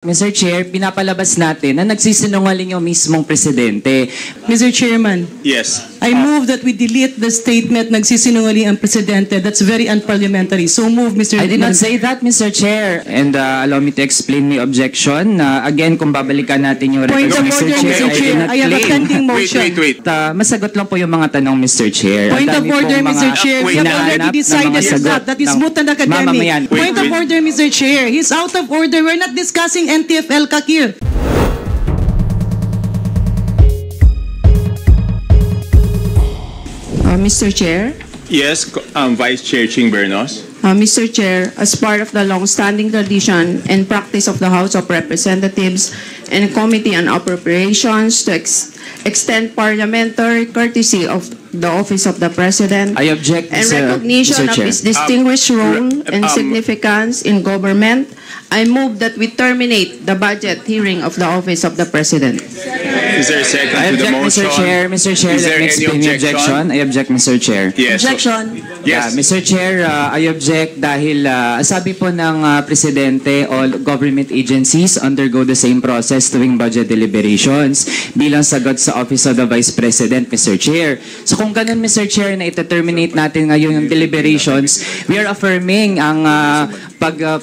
Mr. Chair, pinapalabas natin na nagsisinungaling yung mismong presidente. Mr. Chairman, Yes. I move that we delete the statement nagsisinungaling ang presidente. That's very unparliamentary. So move, Mr. I did not say that, Mr. Chair. And allow me to explain my objection. Again, kung babalikan natin yung Point record, of order, Mr. Chair. I have a pending motion. Wait. Masagot lang po yung mga tanong, Mr. Chair. Point Ang of dami order, pong Mr. Chair. We have hinahanap already na decided mga sagot that. That is ng moot and mamamayan. academic. Point of order, Mr. Chair. He's out of order. We're not discussing NTFL Kakir. Mr. Chair, Yes, Vice Chair Ching Bernos. Mr. Chair, as part of the long-standing tradition and practice of the House of Representatives and Committee on Appropriations to extend parliamentary courtesy of the Office of the President I object, and Mr. recognition of Chair. his distinguished role and significance in government, I move that we terminate the budget hearing of the Office of the President. Is there a second I to the object, motion? Mr. Chair. Mr. Chair, Is let there me any explain the objection. I object, Mr. Chair. Yes. Objection. Yes. Yeah, Mr. Chair, I object dahil sabi po ng Presidente, all government agencies undergo the same process tuwing budget deliberations bilang sagot sa Office of the Vice President, Mr. Chair. So kung ganun, Mr. Chair, na ita-terminate natin ngayon yung deliberations, we are affirming ang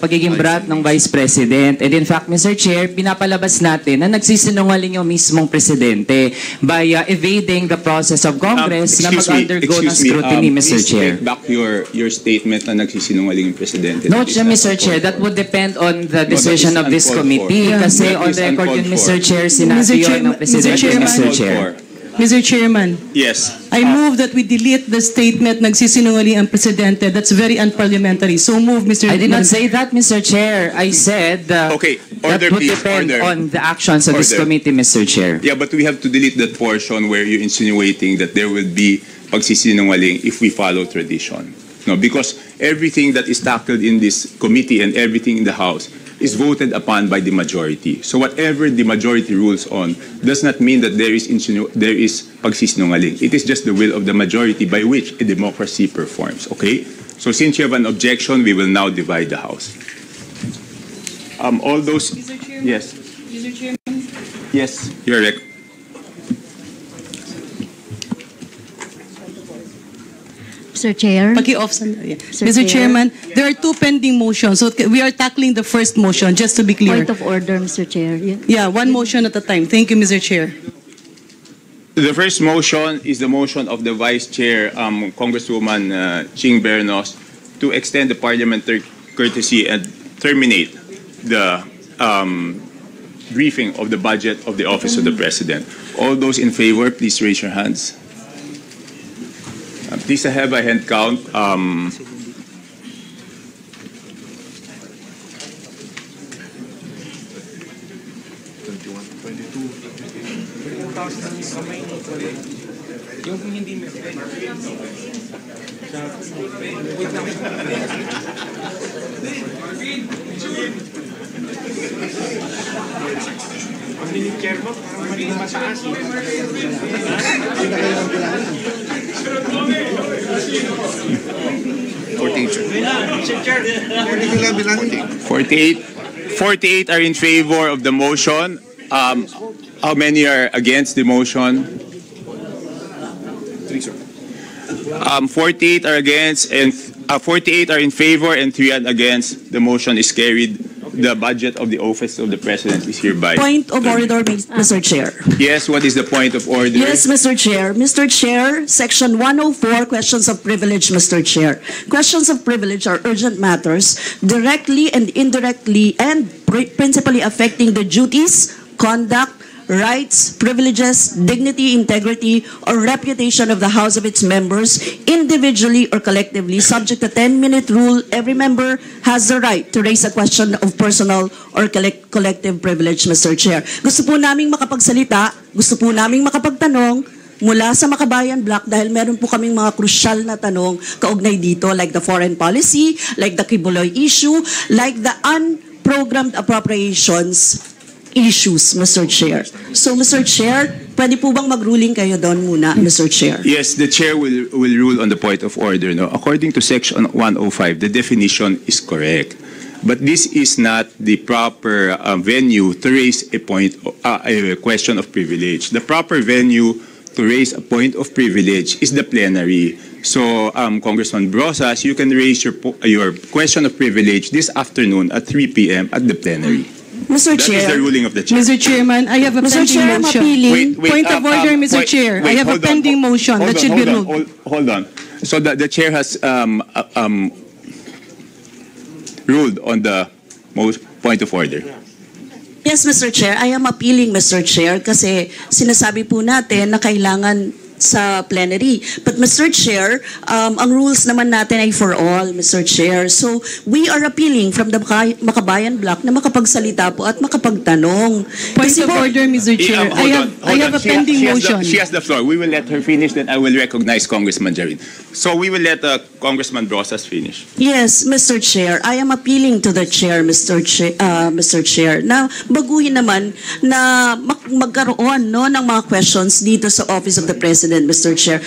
pagiging brat ng Vice President. And in fact, Mr. Chair, pinapalabas natin na nagsisinungaling yung mismong Presidente by evading the process of Congress na mag-undergo ng scrutiny, Mr. Chair. Please take back your statement na nagsisinungaling yung Presidente. No, That is not Mr. Chair, that would depend on the decision of this committee. Kasi That on is record uncalled yun, for. Mr. Chair, sinabi yun ng Presidente, Mr. Chair. Mr. Chairman, Yes. I move that we delete the statement nagsisinungaling ang presidente. That's very unparliamentary. So move, Mr. I did not say that, Mr. Chair. I said Okay, that order would please, depend order. on the actions of this Order. committee, Mr. Chair. Yeah, but we have to delete that portion where you're insinuating that there will be pagsisinungaling if we follow tradition. No, because everything that is tackled in this committee and everything in the House is voted upon by the majority. So whatever the majority rules on does not mean that there is pagsisinungaling. It is just the will of the majority by which a democracy performs. Okay? So since you have an objection, we will now divide the House. All those. Mr. Chairman? Yes. Mr. Chairman? Yes. You're right. Mr. Chair. Paki-off sandali. Mr. Mr. Chair. Chairman, there are two pending motions. So we are tackling the first motion, just to be clear. Point of order, Mr. Chair. Yeah, one motion at a time. Thank you, Mr. Chair. The first motion is the motion of the Vice Chair, Congresswoman Ching Bernos, to extend the parliamentary courtesy and terminate the briefing of the budget of the Office of the President. All those in favor, please raise your hands. Please have a hand count. Forty-eight are in favor of the motion. How many are against the motion? 48 are against, and 48 are in favor, and 3 are against. The motion is carried. The budget of the Office of the President is hereby. Point of order, Mr. Chair. Yes, what is the point of order? Yes, Mr. Chair. Mr. Chair, Section 104, questions of privilege, Mr. Chair. Questions of privilege are urgent matters directly and indirectly and principally affecting the duties, conduct, rights, privileges, dignity, integrity, or reputation of the House of its members, individually or collectively, subject to 10-minute rule. Every member has the right to raise a question of personal or collective privilege, Mr. Chair. Gusto po naming makapagsalita, gusto po naming makapagtanong mula sa Makabayan Block dahil meron po kaming mga crucial na tanong kaugnay dito, like the foreign policy, like the Kibuloy issue, like the unprogrammed appropriations issues, Mr. Chair. So, Mr. Chair, pwede po bang mag-ruling kayo doon muna, Mr. Chair? Yes, the Chair will rule on the point of order. No? According to Section 105, the definition is correct. But this is not the proper venue to raise a question of privilege. The proper venue to raise a point of privilege is the plenary. So, Congressman Brosas, you can raise your question of privilege this afternoon at 3 p.m. at the plenary. Mr. That Chair. is the ruling of the chair. Mr. Chairman, I have a Mr. pending Chair, I'm motion. appealing. Point of order, Mr. Chair. I have a pending motion that should be ruled. Hold on. So the chair has ruled on the point of order. Yes, Mr. Chair. I am appealing, Mr. Chair, kasi sinasabi po natin na kailangan sa plenary. But Mr. Chair, ang rules naman natin ay for all, Mr. Chair. So we are appealing from the Makabayan Bloc na makapagsalita po at makapagtanong. Point Kasi of po- order, Mr. Chair. I have a pending motion. She has the floor. We will let her finish, then I will recognize Congressman Jarin. So we will let Congressman Brosas finish. Yes, Mr. Chair. I am appealing to the Chair, Mr. Chair, na baguhin naman na magkaroon ng mga questions dito sa Office of the President, Mr. Chair.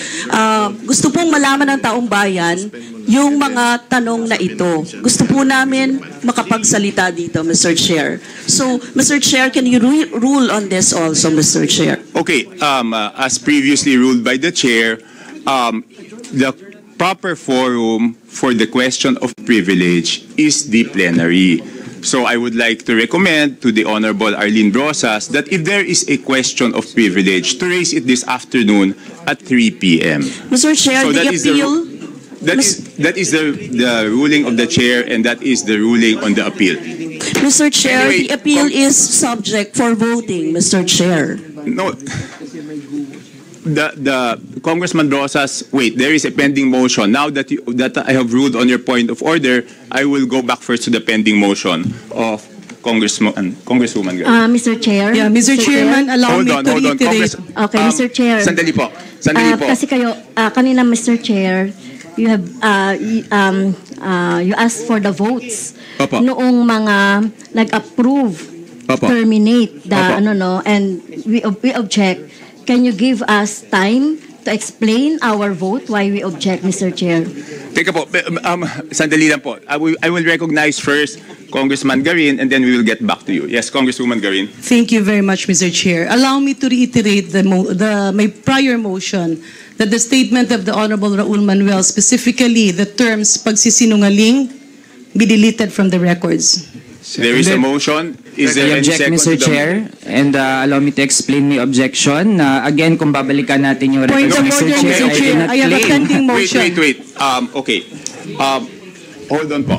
Gusto pong malaman ng taong bayan yung mga tanong na ito. Gusto po namin makapagsalita dito, Mr. Chair. So, Mr. Chair, can you rule on this also, Mr. Chair? Okay, as previously ruled by the chair, the proper forum for the question of privilege is the plenary. So I would like to recommend to the Honorable Arlene Brosas that if there is a question of privilege, to raise it this afternoon at 3 p.m. Mr. Chair, So the that is the appeal... That is the ruling of the chair, and that is the ruling on the appeal. Mr. Chair, Anyway, the appeal is subject for voting, Mr. Chair. No. The Congressman Rosas, wait, there is a pending motion. Now that I have ruled on your point of order, I will go back first to the pending motion of Congresswoman Garin. Mr. Chair. Yeah, Mr. Chairman, allow me to reiterate. Congress- Okay, Mr. Chair. Sandali po. Kasi kayo, kanina, Mr. Chair, you have, you asked for the votes. Opo. Noong mga nag-approve, Opo. terminate the, Opo. and we object. Can you give us time to explain our vote why we object, Mr. Chair? Teka po, sandali lang po. I will recognize first Congressman Garin, and then we will get back to you. Yes, Congresswoman Garin. Thank you very much, Mr. Chair. Allow me to reiterate my prior motion that the statement of the Honorable Raul Manuel, specifically the terms pagsisinungaling, be deleted from the records. There is a motion. Is there I any object, second Mr. to the Chair, and allow me to explain my objection. Again, kung babalikan natin yung Point records, of order, Mr. Chair, Mr. Chair. I I have a claim. pending motion. Wait. Okay. Hold on po.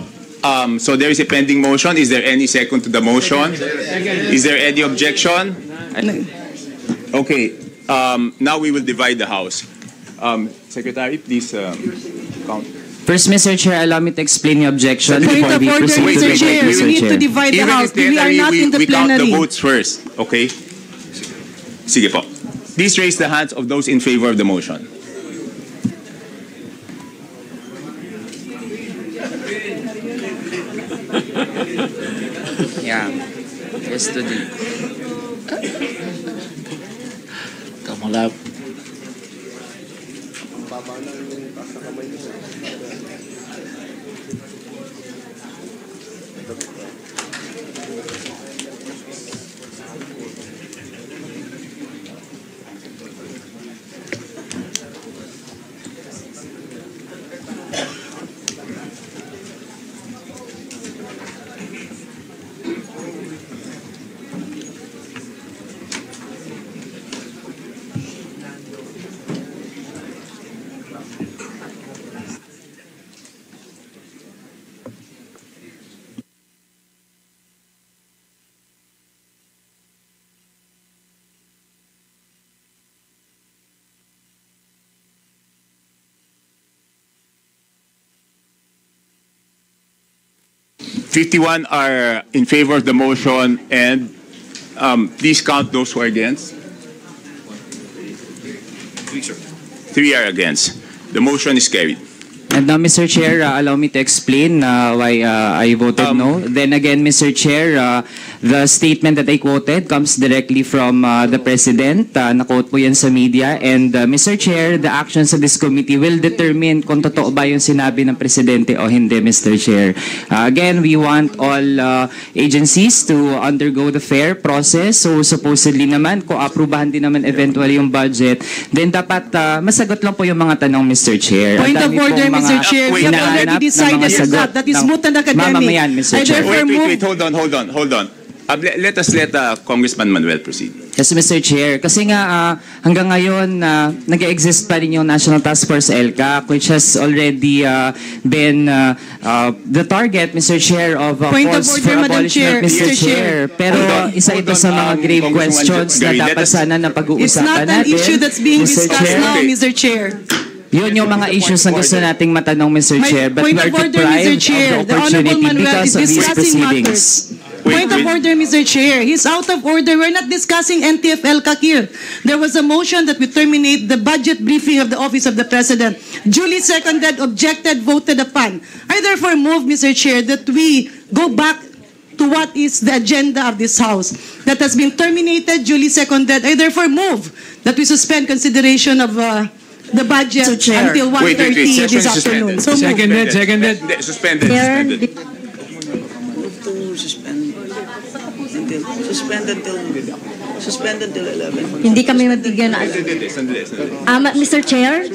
So there is a pending motion. Is there any second to the motion? Is there any objection? Okay. Now we will divide the House. Secretary, please count. First, Mr. Chair, allow me to explain the objection Point before of we order, proceed to Mr. the Chair. vote, We Mr. need to Chair. divide the Even House. in plenary, We are not in the we count the plenary. votes first. Okay? Sige po. Please raise the hands of those in favor of the motion. Yeah. Yes, to the... Kamalap. $51 are in favor of the motion, and please count those who are against. 3 are against. The motion is carried. And now, Mr. Chair, allow me to explain why I voted no. Then again, Mr. Chair, The statement that I quoted comes directly from the President. Na-quote po yan sa media. And Mr. Chair, the actions of this committee will determine kung totoo ba yung sinabi ng Presidente o hindi, Mr. Chair. Again, we want all agencies to undergo the fair process. So supposedly naman, kung aprubahan din naman eventually yung budget, then dapat masagot lang po yung mga tanong, Mr. Chair. Point of order, Mr. Chair. We have already decided that is moot and academic. Mamamayan, Mr. Chair. Wait, hold on. Let us let Congressman Manuel proceed. Yes, Mr. Chair. Kasi nga hanggang ngayon nag-exist pa rin yung National Task Force LCAC, which has already been the target, Mr. Chair, of Point of calls order, for Madam abolishment, Chair. Mr. Chair. Pero isa ito sa mga grave Congressman questions na Gary, dapat sana na It's pag-uusapan not natin. an issue that's being Mr. discussed Chair. now, Mr. Chair. Yun yung mga issues na gusto nating matanong, Mr. Chair. But we Point are of order, deprived Mr. Chair. of the The Honorable opportunity Manuel because is of these discussing proceedings. matters. Point of order, Mr. Chair. He's out of order. We're not discussing NTF-LCAC here. There was a motion that we terminate the budget briefing of the Office of the President. Duly seconded, objected, voted upon. I therefore move, Mr. Chair, that we go back to what is the agenda of this House. That has been terminated, duly seconded. I therefore move that we suspend consideration of the budget Mr. Chair. until 1:30 Session this is afternoon. suspended. So move. Suspended. Chair, Suspend until 11. hindi kami mabigyan na... Sandali. Mr. Chair,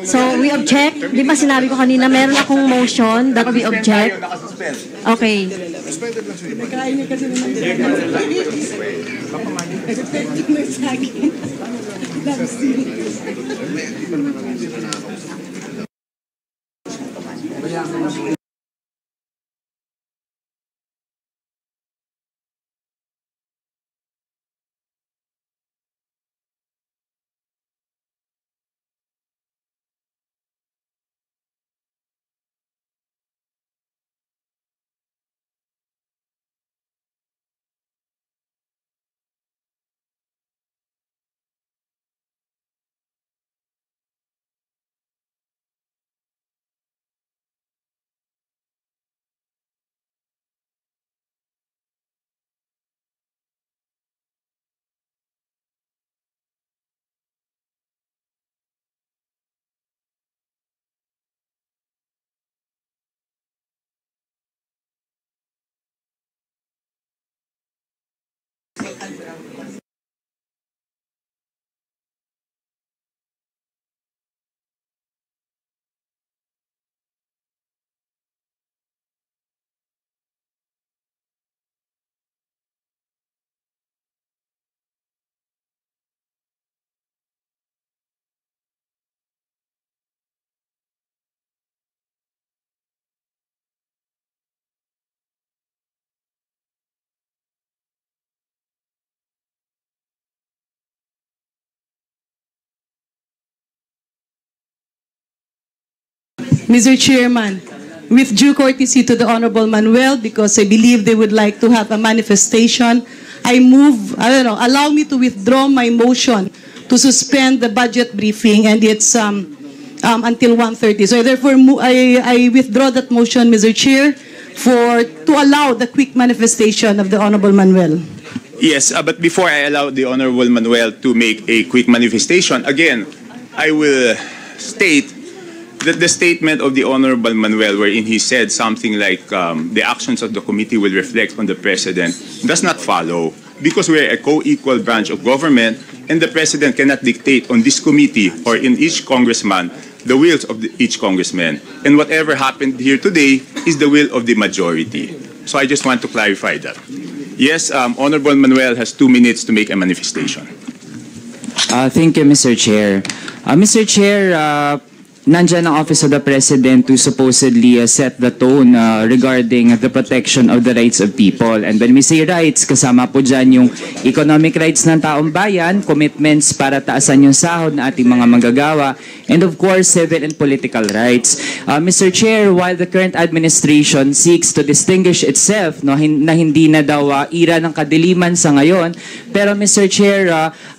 so we object. Di ba sinabi ko kanina, meron akong motion that we object. Okay. Mr. Chairman, with due courtesy to the Honorable Manuel, because I believe they would like to have a manifestation, I move, allow me to withdraw my motion to suspend the budget briefing, and it's until 1:30. So therefore, I withdraw that motion, Mr. Chair, to allow the quick manifestation of the Honorable Manuel. Yes, but before I allow the Honorable Manuel to make a quick manifestation, again, I will state that the statement of the Honorable Manuel, wherein he said something like the actions of the committee will reflect on the President, does not follow, because we're a co-equal branch of government, and the President cannot dictate on this committee or in each congressman the wills of each congressman. And whatever happened here today is the will of the majority. So I just want to clarify that. Yes, Honorable Manuel has 2 minutes to make a manifestation. Thank you, Mr. Chair. Mr. Chair, nandyan ang Office of the President to supposedly set the tone regarding the protection of the rights of people. And when we say rights, kasama po dyan yung economic rights ng taong bayan, commitments para taasan yung sahod ng ating mga manggagawa, and of course, civil and political rights. Mr. Chair, while the current administration seeks to distinguish itself na hindi na daw ira ng kadiliman sa ngayon, pero Mr. Chair,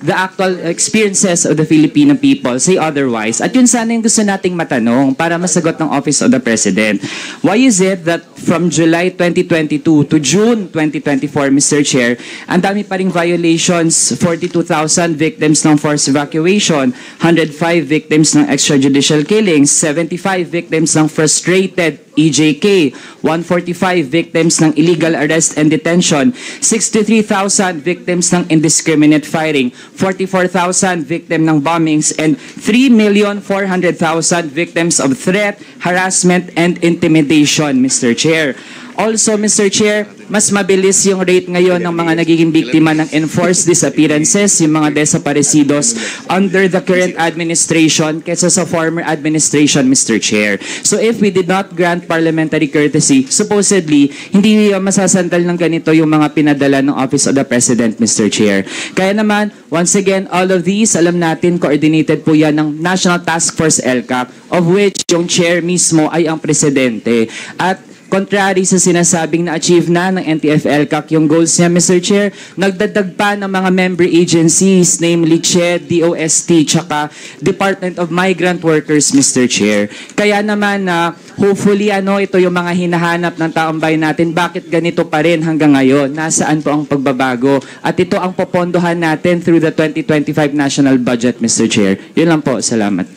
the actual experiences of the Filipino people say otherwise. At yun sana yung gusto nating matanong para masagot ng Office of the President. Why is it that from July 2022 to June 2024, Mr. Chair, ang dami pa ring violations, 42,000 victims ng forced evacuation, 105 victims ng extrajudicial killings, 75 victims ng frustrated EJK, 145 victims ng illegal arrest and detention, 63,000 victims ng indiscriminate firing, 44,000 victim ng bombings, and 3,400,000 victims of threat, harassment, and intimidation, Mr. Chair. Also, Mr. Chair, mas mabilis yung rate ngayon ng mga nagiging biktima ng enforced disappearances, yung mga desaparecidos under the current administration kaysa sa former administration, Mr. Chair. So if we did not grant parliamentary courtesy, supposedly, hindi masasandal ng ganito yung mga pinadala ng Office of the President, Mr. Chair. Kaya naman, once again, all of these, alam natin, coordinated po yan ng National Task Force LCAC, of which yung chair mismo ay ang presidente. At contrary sa sinasabing na-achieve na ng NTF-LCAC yung goals niya, Mr. Chair, nagdadag pa ng mga member agencies, namely CHED, DOST, tsaka Department of Migrant Workers, Mr. Chair. Kaya naman, hopefully, ito yung mga hinahanap ng taong bayan natin. Bakit ganito pa rin hanggang ngayon? Nasaan po ang pagbabago? At ito ang popondohan natin through the 2025 National Budget, Mr. Chair. Yun lang po. Salamat.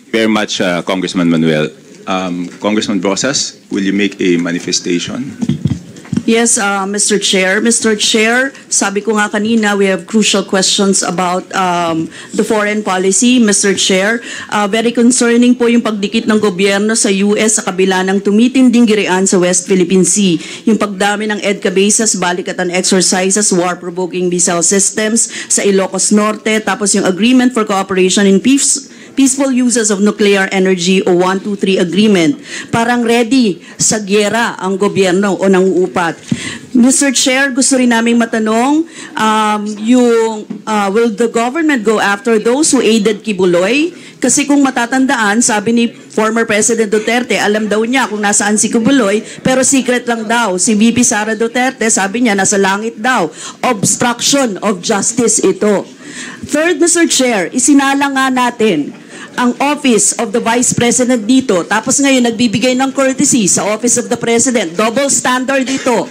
Very much, Congressman Manuel. Congressman Brosas, will you make a manifestation? Yes, Mr. Chair. Mr. Chair, sabi ko nga kanina, we have crucial questions about the foreign policy, Mr. Chair. Very concerning po yung pagdikit ng gobyerno sa US sa kabila ng tumitinding girian sa West Philippine Sea. Yung pagdami ng EDCA bases, balikatan exercises, war-provoking missile systems sa Ilocos Norte, tapos yung Agreement for Cooperation in Peaceful Uses of Nuclear Energy o 123 Agreement. Parang ready sa gyera ang gobyerno o nanguupat. Mr. Chair, gusto rin naming matanong, will the government go after those who aided Kibuloy? Kasi kung matatandaan, sabi ni former President Duterte, alam daw niya kung nasaan si Kibuloy, pero secret lang daw. Si VP Sara Duterte, sabi niya, nasa langit daw. Obstruction of justice ito. Third, Mr. Chair, isinala nga natin ang Office of the Vice President dito, tapos ngayon nagbibigay ng courtesy sa Office of the President. Double standard dito.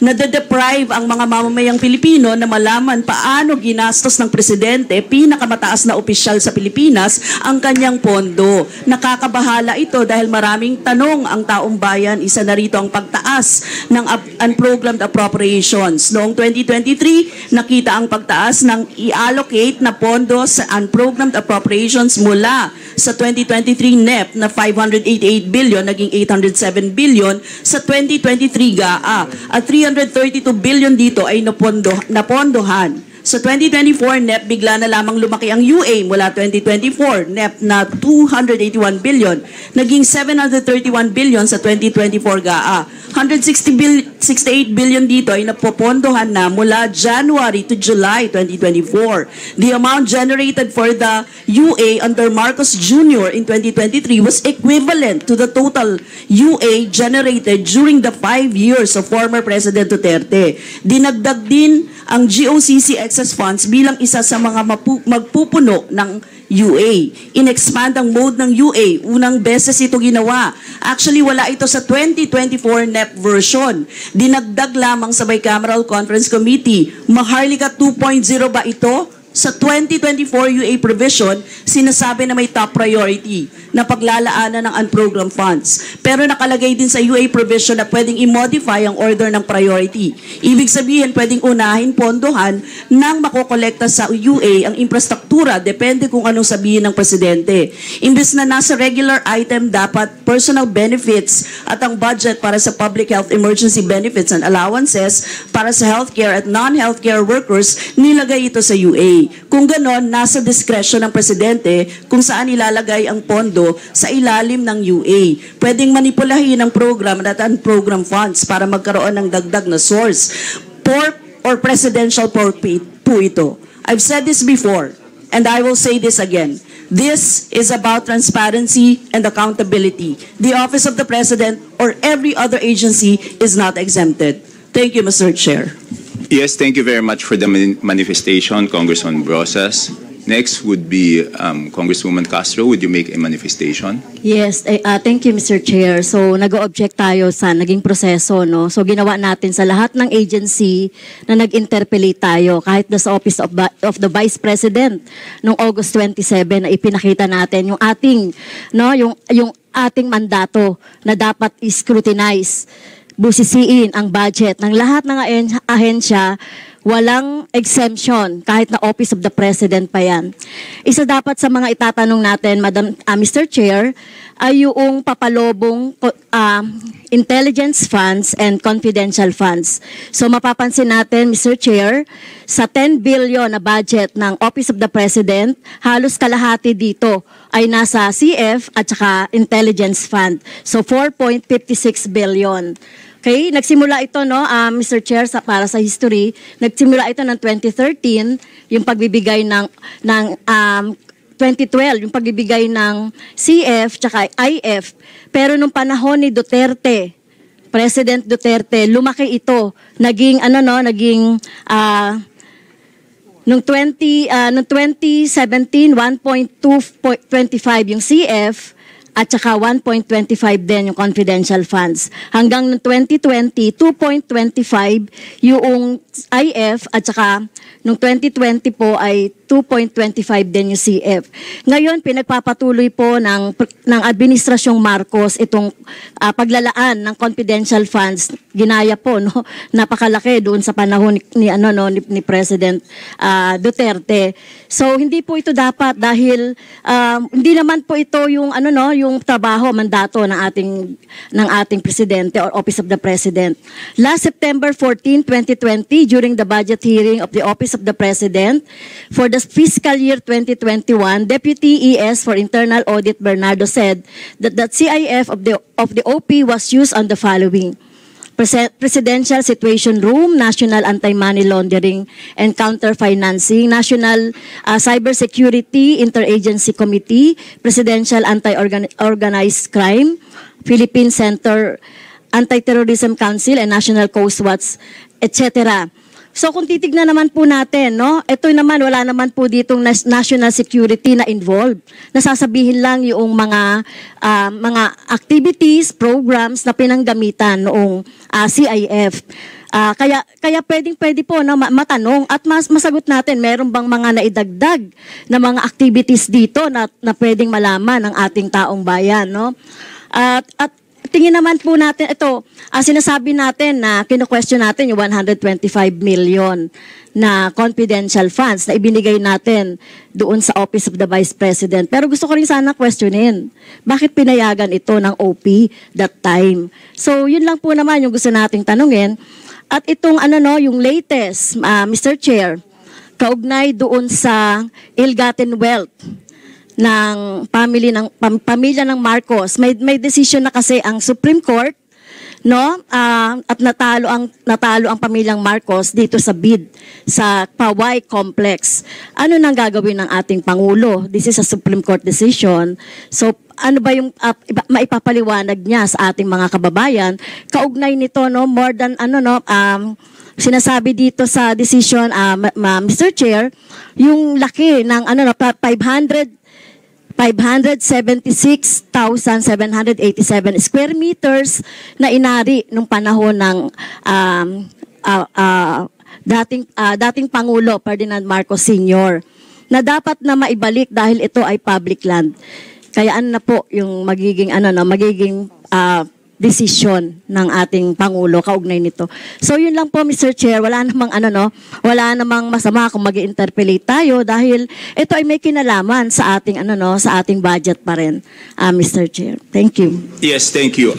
Nade-deprive ang mga mamamayang Pilipino na malaman paano ginastos ng Presidente, pinakamataas na opisyal sa Pilipinas, ang kanyang pondo. Nakakabahala ito dahil maraming tanong ang taong bayan. Isa na rito ang pagtaas ng unprogrammed appropriations. Noong 2023, nakita ang pagtaas ng i-allocate na pondo sa unprogrammed appropriations mula sa 2023 NEP na 588 billion, naging 807 billion sa 2023 GAA. At 332 billion dito ay napondohan. Sa 2024 NEP, bigla na lamang lumaki ang UA mula 2024 NEP na 281 billion, naging 731 billion sa 2024 GAA. 168 billion dito ay napopondohan na mula January to July 2024. The amount generated for the UA under Marcos Jr. in 2023 was equivalent to the total UA generated during the 5 years of former President Duterte. Dinagdag din ang GOCC excess funds bilang isa sa mga magpupuno ng UA. In-expand ang mode ng UA. Unang beses ito ginawa. Actually, wala ito sa 2024 NEP version. Dinagdag lamang sa Bicameral Conference Committee. Maharlika 2.0 ba ito? Sa 2024 UA provision, sinasabi na may top priority na paglalaanan ng unprogrammed funds. Pero nakalagay din sa UA provision na pwedeng i-modify ang order ng priority. Ibig sabihin, pwedeng unahin, pondohan nang makokolekta sa UA ang infrastruktura, depende kung anong sabihin ng Presidente. Imbes na nasa regular item, dapat personal benefits at ang budget para sa public health emergency benefits and allowances para sa healthcare at non-healthcare workers, nilagay ito sa UA. Kung ganon, nasa diskresyon ng Presidente kung saan ilalagay ang pondo sa ilalim ng UA. Pwedeng manipulahin ang program at unprogrammed funds para magkaroon ng dagdag na source. Pork or presidential pork po ito. I've said this before, and I will say this again. This is about transparency and accountability. The Office of the President or every other agency is not exempted. Thank you, Mr. Chair. Yes, thank you very much for the manifestation, Congressman Brosas. Next would be Congresswoman Castro. Would you make a manifestation? Yes, thank you, Mr. Chair. So, nag-o-object tayo sa naging proseso, no? So, ginawa natin sa lahat ng agency na nag-interpellate tayo, kahit na sa Office of the Vice President noong August 27 na ipinakita natin yung ating, no, yung ating mandato na dapat scrutinize, busisiin ang budget ng lahat ng ahensya. Walang exemption kahit na Office of the President pa yan. Isa dapat sa mga itatanong natin, Mr. Chair, ay yung papalobong intelligence funds and confidential funds. So mapapansin natin, Mr. Chair, sa 10 billion na budget ng Office of the President, halos kalahati dito ay nasa CF at saka intelligence fund. So 4.56 billion. Okay, nagsimula ito, no, Mr. Chair, para sa history, nagsimula ito ng 2013, yung pagbibigay ng 2012, yung pagbibigay ng CF tsaka IF. Pero nung panahon ni Duterte, President Duterte, lumaki ito. Naging nung 2017, 1.225 yung CF, at saka 1.25 din yung confidential funds. Hanggang noong 2020, 2.25 yung IF at saka noong 2020 po ay 2.25 din yung CF. Ngayon, pinagpapatuloy po ng Administrasyong Marcos itong paglalaan ng confidential funds. Ginaya po, no? Napakalaki doon sa panahon ni President Duterte. So, hindi po ito dapat dahil hindi naman po ito yung yung trabaho, mandato ng ating presidente or Office of the President. Last September 14, 2020, during the budget hearing of the Office of the President for the fiscal year 2021, Deputy ES for Internal Audit Bernardo said that the CIF of the OP was used on the following: Presidential Situation Room, National Anti-Money Laundering and Counter-Financing, National Cybersecurity Interagency Committee, Presidential Anti-Organized Crime, Philippine Center Anti-Terrorism Council, and National Coast Watch, etc. So kung titignan naman po natin, no, ito naman, wala naman po ditong national security na involved. Nasasabihin lang yung mga activities, programs na pinanggamitan noong CIF. Kaya pwede po na matanong at masagot natin, meron bang mga naidagdag na mga activities dito na pwedeng malaman ng ating taong bayan, no? At tingin naman po natin, ito, sinasabi natin na kino-question natin yung 125 million na confidential funds na ibinigay natin doon sa Office of the Vice President. Pero gusto ko rin sana questionin, bakit pinayagan ito ng OP that time? So, yun lang po naman yung gusto nating tanungin. At itong yung latest, Mr. Chair, kaugnay doon sa ill-gotten wealth ng pamilya ng Marcos. May decision na kasi ang Supreme Court, no? At natalo ang pamilyang Marcos dito sa bid sa Poway Complex. Ano nang gagawin ng ating pangulo? This is a Supreme Court decision. So ano ba yung maipapaliwanag niya sa ating mga kababayan kaugnay nito, no? More than sinasabi dito sa decision, Mr. Chair, yung laki ng 576,787 square meters na inari nung panahon ng dating Pangulo Ferdinand Marcos Sr. na dapat na maibalik dahil ito ay public land. Kaya na po yung magiging decision ng ating Pangulo kaugnay nito. So yun lang po, Mr. Chair, wala namang masama kung mag-interpellate tayo dahil ito ay may kinalaman sa ating sa ating budget pa rin, Mr. Chair. Thank you. Yes, thank you.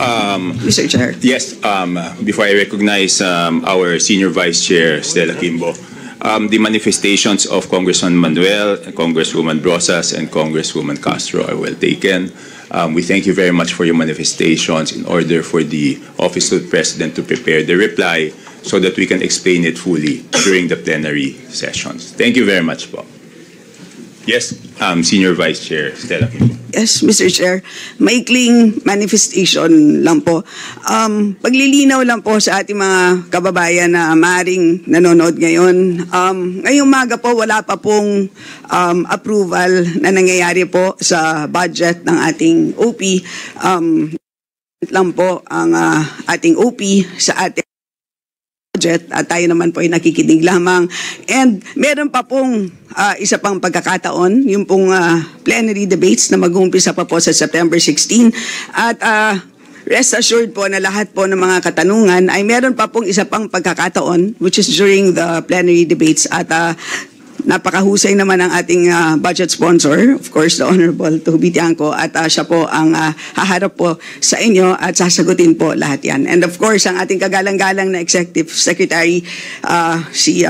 Mr. Chair. Yes, before I recognize our Senior Vice Chair, Stella Kimbo, the manifestations of Congressman Manuel, Congresswoman Brosas, and Congresswoman Castro are well taken. We thank you very much for your manifestations in order for the Office of the President to prepare the reply so that we can explain it fully during the plenary sessions. Thank you very much, po. Yes, Senior Vice Chair Stella. Yes, Mr. Chair. Maikling manifestation lang po. Paglilinaw lang po sa ating mga kababayan na maaaring nanonood ngayon. Ngayong maga po, wala pa pong approval na nangyayari po sa budget ng ating OP. Lang po ang ating OP sa ating budget at tayo naman po ay nakikinig lamang. And meron pa pong isa pang pagkakataon, yung pong plenary debates na mag-uumpisa pa po sa September 16. At rest assured po na lahat po ng mga katanungan ay meron pa pong isa pang pagkakataon which is during the plenary debates. At napakahusay naman ang ating budget sponsor, of course, the Honorable Toby Tiangco, at siya po ang haharap po sa inyo at sasagutin po lahat yan. And of course, ang ating kagalang-galang na Executive Secretary, si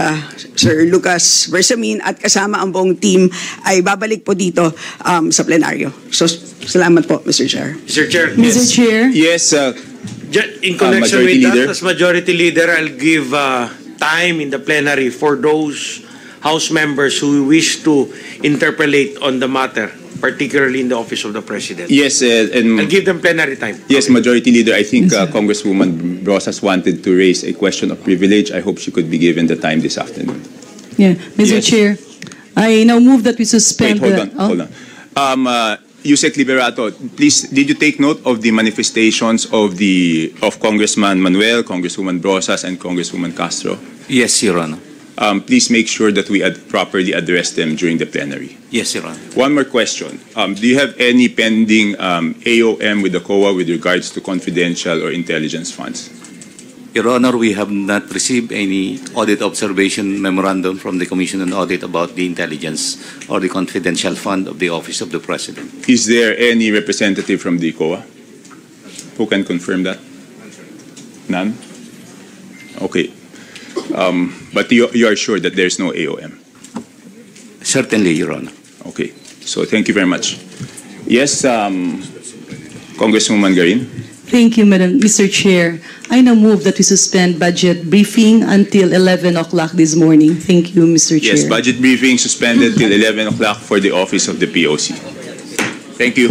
Sir Lucas Bersamin, at kasama ang buong team ay babalik po dito sa plenaryo. So, salamat po, Mr. Chair. Mr. Chair. Mr. Chair. Yes, In connection Majority with Leader. that, as Majority Leader, I'll give time in the plenary for those House members who wish to interpolate on the matter, particularly in the Office of the President. yes, and I'll give them plenary time. yes, Okay. Majority Leader, I think Congresswoman Brosas wanted to raise a question of privilege. I hope she could be given the time this afternoon. Yeah, Mr. Yes. Chair, I now move that we suspend Wait, hold on. Yusek Liberato, please, did you take note of the manifestations of Congressman Manuel, Congresswoman Brosas, and Congresswoman Castro? Yes, Your Honor. Please make sure that we properly address them during the plenary. Yes, Your Honor. One more question. Do you have any pending AOM with the COA with regards to confidential or intelligence funds? Your Honor, we have not received any audit observation memorandum from the Commission on Audit about the intelligence or the confidential fund of the Office of the President. Is there any representative from the COA who can confirm that? None? Okay. But you are sure that there's no AOM? Certainly, Your Honor. Okay. So thank you very much. Yes, Congresswoman Garin. Thank you, Mr. Chair. I now move that we suspend budget briefing until 11 o'clock this morning. Thank you, Mr. Chair. Yes, budget briefing suspended till 11 o'clock for the office of the POC. Thank you.